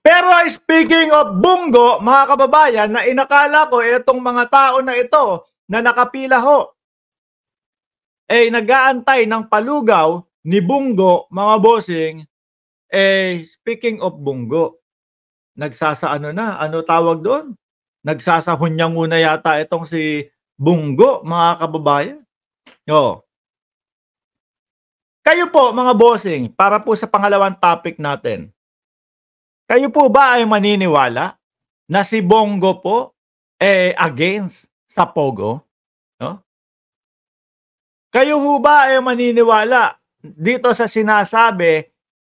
Pero speaking of Bungo, mga kababayan, na inakala ko itong mga tao na ito na nakapila ho, nag-aantay ng palugaw ni Bungo, mga bossing, speaking of Bungo, nagsasaano na, ano tawag doon? Nagsasahunyang muna yata itong si Bungo, mga kababayan. Kayo po, mga bossing, para po sa pangalawang topic natin, kayo po ba ay maniniwala na si Bongo po against sa Pogo? No? Kayo po ba ay maniniwala dito sa sinasabi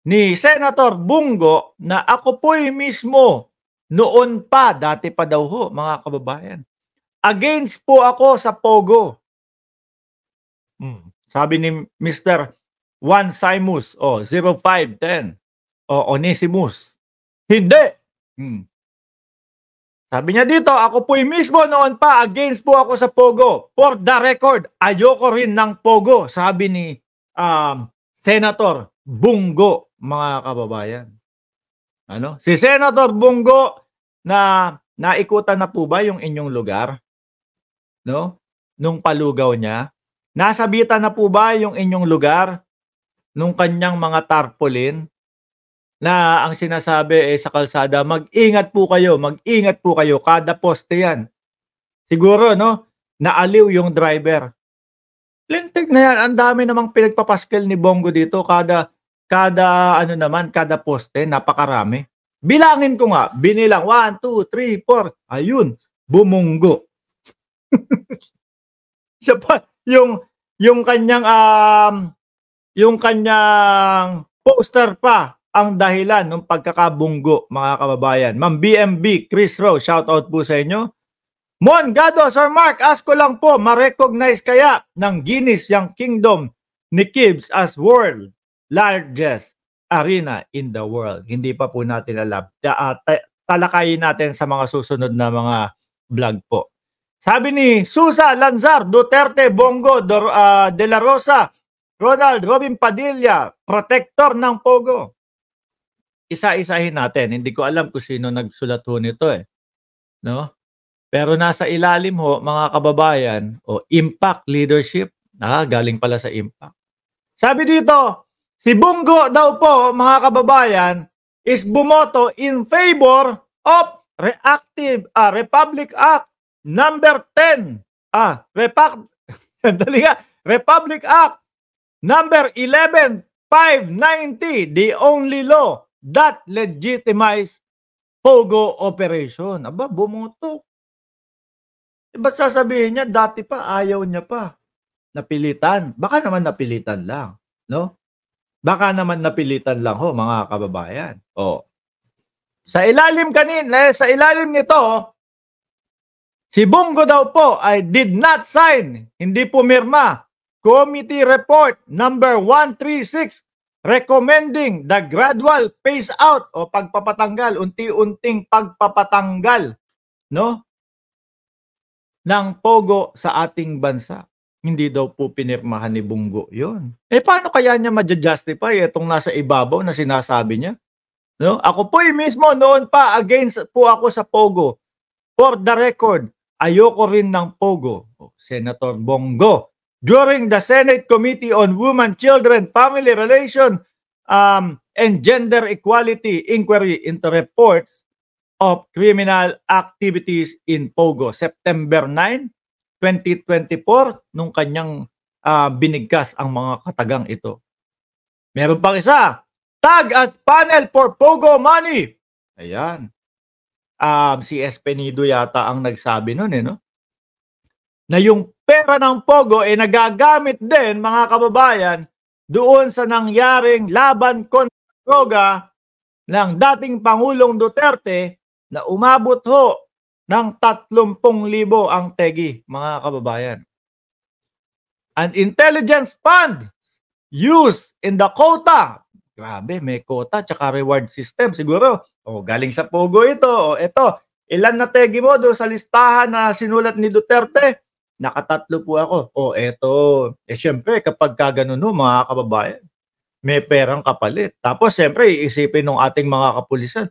ni Senator Bungo na ako po'y mismo noon pa, dati pa daw ho, mga kababayan, against po ako sa Pogo? Sabi ni Mr. Juan Simus, 0510, Onesimus, hindi. Sabi niya dito, ako po'y mismo noon pa, against po ako sa Pogo. For the record, ayoko rin ng Pogo, sabi ni Senator Bungo, mga kababayan. Si Senator Bungo, na naikutan na po ba yung inyong lugar? No? Nung palugaw niya? Nasabitan na po ba yung inyong lugar nung kanyang mga tarpaulin? Na ang sinasabi sa kalsada, mag-ingat po kayo, kada poste yan. Siguro, no, naaliw yung driver. Lintik na yan, ang dami namang pinagpapaskil ni Bongo dito, kada poste, napakarami. Bilangin ko nga, binilang, 1, 2, 3, 4, ayun, bumunggo. Siya pa, yung kanyang poster pa, ang dahilan ng pagkakabunggo, mga kababayan. Ma'am BMB, Chris Rowe, shout out po sa inyo. Mon Gado, Sir Mark, ask ko lang po, ma-recognize kaya ng Guinness yung kingdom ni Kibs as world largest arena in the world? Hindi pa po natin alam. Talakayin natin sa mga susunod na mga vlog po. Sabi ni Susa Lanzar, Duterte, Bongo, De La Rosa, Ronald, Robin Padilla, protector ng Pogo. Isa-isahin natin. Hindi ko alam kung sino nagsulat ho nito no? Pero nasa ilalim ho, mga kababayan, impact leadership. Galing pala sa impact. Sabi dito, si Bungo daw po, mga kababayan, is bumoto in favor of Republic Act number 10. Republic Act number 11,590, the only law that legitimize Pogo operation. Aba, bumoto. Ba't sasabihin niya, dati pa, ayaw niya pa. Napilitan. Baka naman napilitan lang. No? Baka naman napilitan lang ho, mga kababayan. Sa ilalim nito, si Bungo daw po ay did not sign, hindi pumirma, Committee Report number 136 recommending the gradual phase out o pagpapatanggal, unti-unting pagpapatanggal, no, ng Pogo sa ating bansa. Hindi daw po pinirmahan ni Bungo yon. Paano kaya niya ma-justify itong nasa ibabaw na sinasabi niya? No? Ako po mismo noon pa, against po ako sa Pogo. For the record, ayoko rin ng Pogo. Senator Bongo, during the Senate Committee on Women, Children, Family Relation, and Gender Equality Inquiry into Reports of Criminal Activities in Pogo, September 9, 2024, nung kanyang binigkas ang mga katagang ito. Meron pang isa, tag as panel for Pogo money. Ayan. Si Espenido yata ang nagsabi nun, no? Na yung pera ng Pogo nagagamit din, mga kababayan, doon sa nangyaring laban kontra droga ng dating Pangulong Duterte na umabot ho ng 30,000 ang tegi, mga kababayan. An intelligence fund used in the quota. Grabe, may quota tsaka reward system. Siguro, galing sa Pogo ito. Ito, ilan na tegi mo doon sa listahan na sinulat ni Duterte? Nakatatlo po ako. Eto. Syempre, kapag kagano no, mga kababayan, may perang kapalit. Tapos siyempre iisipin ng ating mga kapulisan,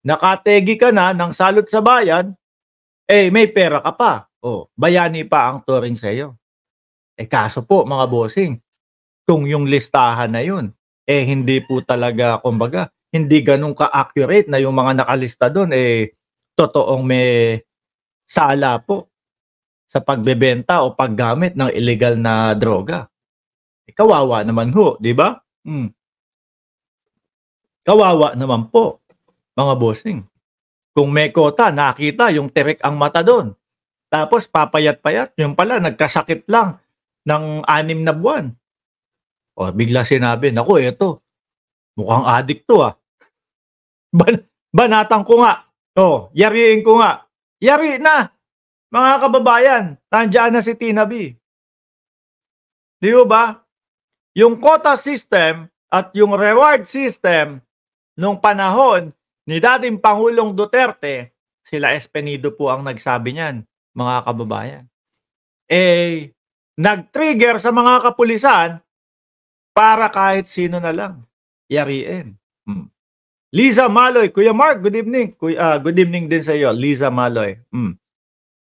nakategi ka na ng salot sa bayan, may pera ka pa. Bayani pa ang turing sa'yo. Kaso po mga bossing, kung yung listahan na yun, hindi po talaga, kumbaga, hindi ganun ka-accurate na yung mga nakalista doon, totoong may sala po sa pagbebenta o paggamit ng illegal na droga. Kawawa naman ho, di ba? Kawawa naman po, mga bossing. Kung may kota, nakita yung tirik ang mata doon. Tapos papayat-payat, yung pala nagkasakit lang ng 6 na buwan. Bigla sinabi, naku, eto, mukhang addict to ah. Banatan ko nga. Yariin ko nga. Yari na, mga kababayan. Nandiyan na si Tina B. Di ba? Yung quota system at yung reward system nung panahon ni dating Pangulong Duterte, sila Espenido po ang nagsabi niyan, mga kababayan. Nag-trigger sa mga kapulisan para kahit sino na lang yariin. Liza Maloy, Kuya Mark, good evening. Good evening din sa iyo, Liza Maloy.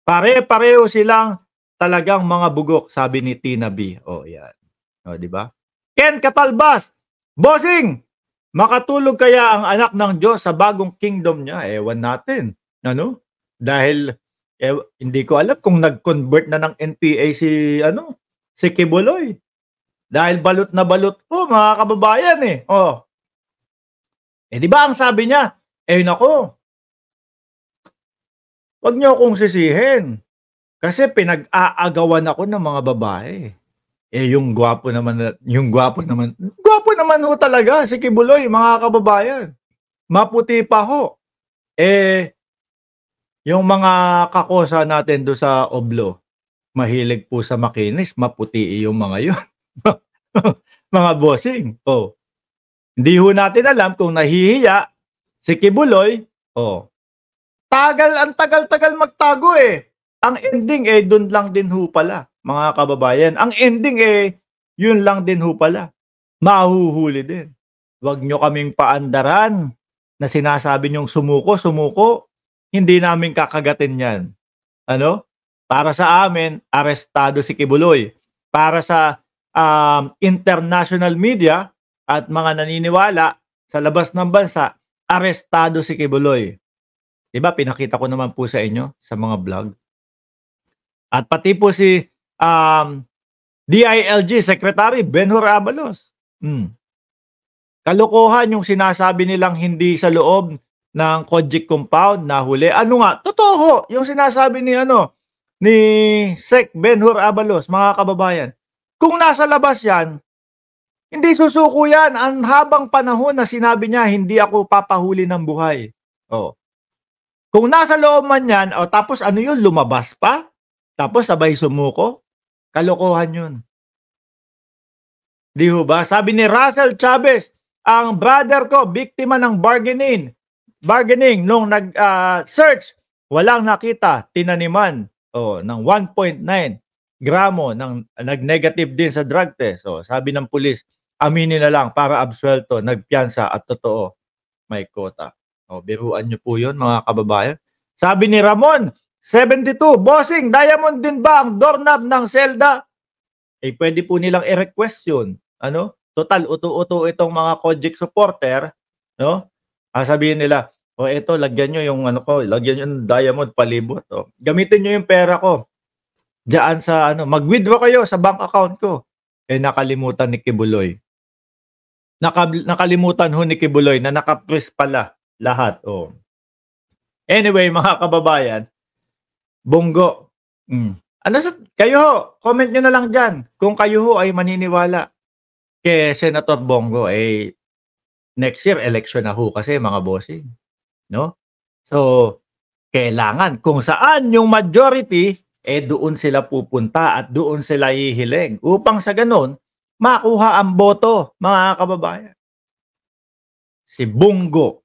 Pare-pareho silang talagang mga bugok, sabi ni Tina B. Yan. Di ba? Ken Catalbas, bossing, makatulog kaya ang anak ng Diyos sa bagong kingdom niya? Ewan natin. Dahil hindi ko alam kung nag-convert na ng NPA si Kibuloy. Dahil balot na balot po, mga kababayan di ba ang sabi niya? Nako, wag niyo akong sisihin. Kasi pinag-aagawan ako ng mga babae. Yung gwapo naman ho talaga si Kibuloy, mga kababayan. Maputi pa ho. Yung mga kakosa natin do sa Oblo, mahilig po sa makinis, maputi yung mga yun. Mga bossing. Hindi ho natin alam kung nahihiya si Kibuloy. Ang tagal-tagal magtago Ang ending dun lang din ho pala, mga kababayan. Ang ending yun lang din ho pala. Mahuhuli din. Huwag nyo kaming paandaran na sinasabi nyong sumuko. Hindi namin kakagatin yan. Para sa amin, arestado si Kibuloy. Para sa international media at mga naniniwala sa labas ng bansa, arestado si Kibuloy. Diba? Pinakita ko naman po sa inyo sa mga vlog. At pati po si DILG Secretary Benhur Abalos. Kalokohan yung sinasabi nilang hindi sa loob ng Kojic compound na huli. Totoo yung sinasabi ni Sec Benhur Abalos, mga kababayan. Kung nasa labas yan, hindi susuko yan. Ang habang panahon na sinabi niya, hindi ako papahuli ng buhay. Kung nasa loob man yan, tapos yun, lumabas pa? Tapos sabay sumuko? Kalokohan yun. Di ho ba? Sabi ni Russell Chavez, ang brother ko, biktima ng bargaining nung nag-search, walang nakita, tinaniman ng 1.9 gramo ng nag-negative din sa drug test. Sabi ng pulis, aminin na lang para absuelto, nagpiyansa at totoo, may kota. Biruan nyo po yun, mga kababayan. Sabi ni Ramon, 72, bossing, diamond din ba ang doorknob ng selda? Pwede po nilang i-request yun. Total, uto-uto itong mga Kojic supporter, sabihin nila, ito, lagyan nyo yung lagyan nyo yung diamond palibot. Gamitin nyo yung pera ko. Diyan sa mag-withdraw kayo sa bank account ko. Nakalimutan ni Kibuloy. Nakalimutan ho ni Kibuloy na nakapress pala lahat. Anyway, mga kababayan, Bongo. Kayo ho, comment nyo na lang dyan kung kayo ho ay maniniwala kay Senator Bongo. Next year, election na ho kasi, mga bossing. So, kailangan kung saan yung majority, doon sila pupunta at doon sila hihiling upang sa ganun, makuha ang boto, mga kababayan. Si Bongo.